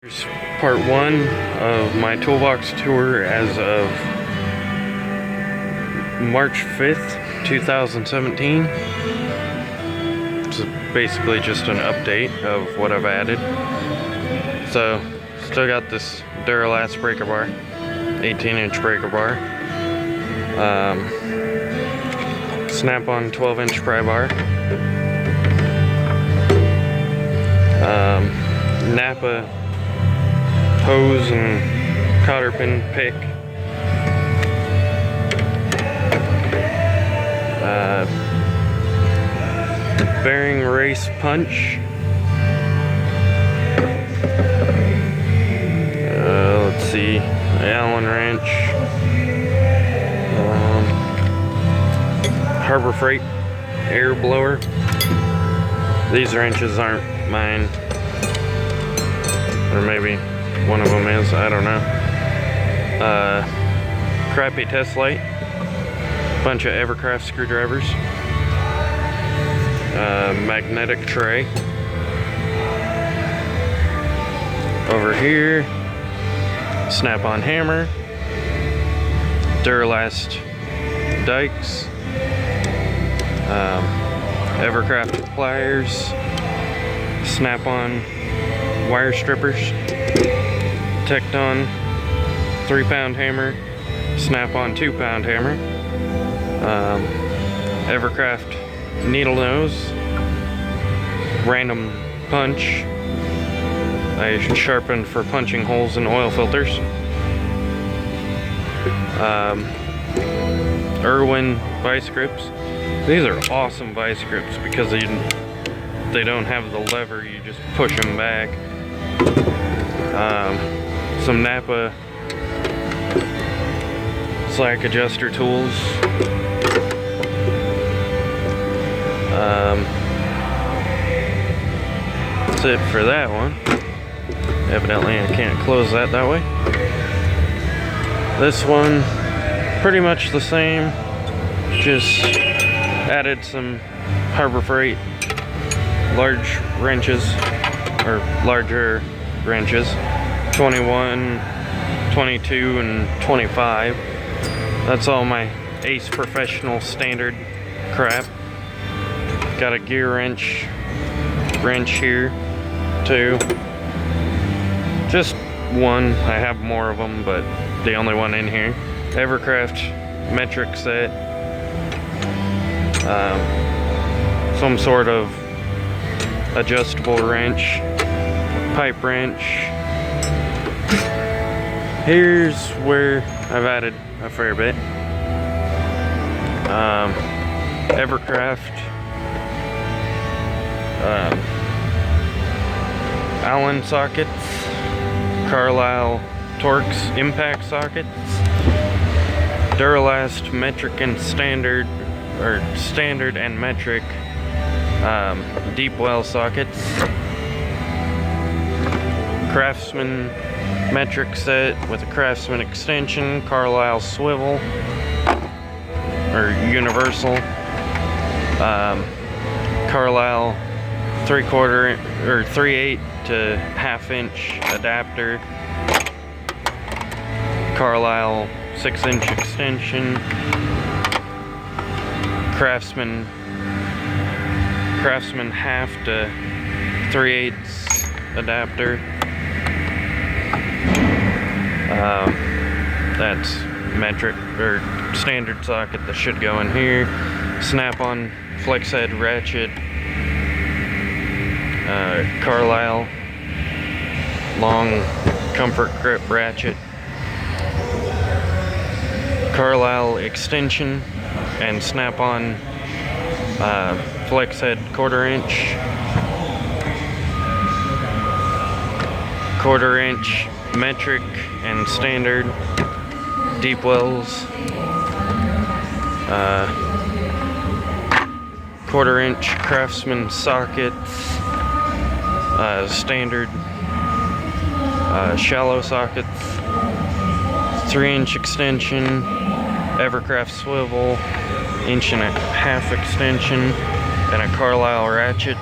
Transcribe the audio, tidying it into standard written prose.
Here's part one of my toolbox tour as of March 5th, 2017. It's basically just an update of what I've added. So, still got this Duralast breaker bar, 18-inch breaker bar. Snap-on 12-inch pry bar. Napa hose and cotter pin pick. Bearing race punch. Let's see, Allen wrench. Harbor Freight air blower. These wrenches aren't mine, or maybe one of them is, I don't know. Crappy test light. Bunch of Evercraft screwdrivers. Magnetic tray. Over here, snap-on hammer. Duralast dikes. Evercraft pliers. Snap-on wire strippers. Tecton 3-pound hammer, Snap-on 2-pound hammer, Evercraft needle nose, random punch. I sharpened for punching holes in oil filters. Irwin vice grips. These are awesome vice grips because they don't have the lever, you just push them back. Some Napa slack adjuster tools. That's it for that one. Evidently I can't close that way. This one, pretty much the same. Just added some Harbor Freight large wrenches, or larger wrenches. 21, 22, and 25. That's all my Ace Professional standard crap. Got a gear wrench here too. Just one. I have more of them, but the only one in here. Evercraft metric set. Some sort of adjustable wrench. Pipe wrench. Here's where I've added a fair bit. Evercraft Allen sockets, Carlisle Torx impact sockets, Duralast metric and standard, or standard and metric deep well sockets, Craftsman metric set with a Craftsman extension, Carlisle swivel, or universal, Carlisle 3/4 or 3/8 to 1/2 inch adapter, Carlisle 6-inch extension, Craftsman 1/2 to 3/8 adapter. That's metric or standard socket that should go in here. Snap-on flex head ratchet, Carlisle long comfort grip ratchet, Carlisle extension and snap-on flex head 1/4 inch, 1/4 inch metric and standard deep wells, 1/4 inch Craftsman sockets, standard shallow sockets, 3-inch extension, Evercraft swivel, 1.5-inch extension, and a Carlisle ratchet.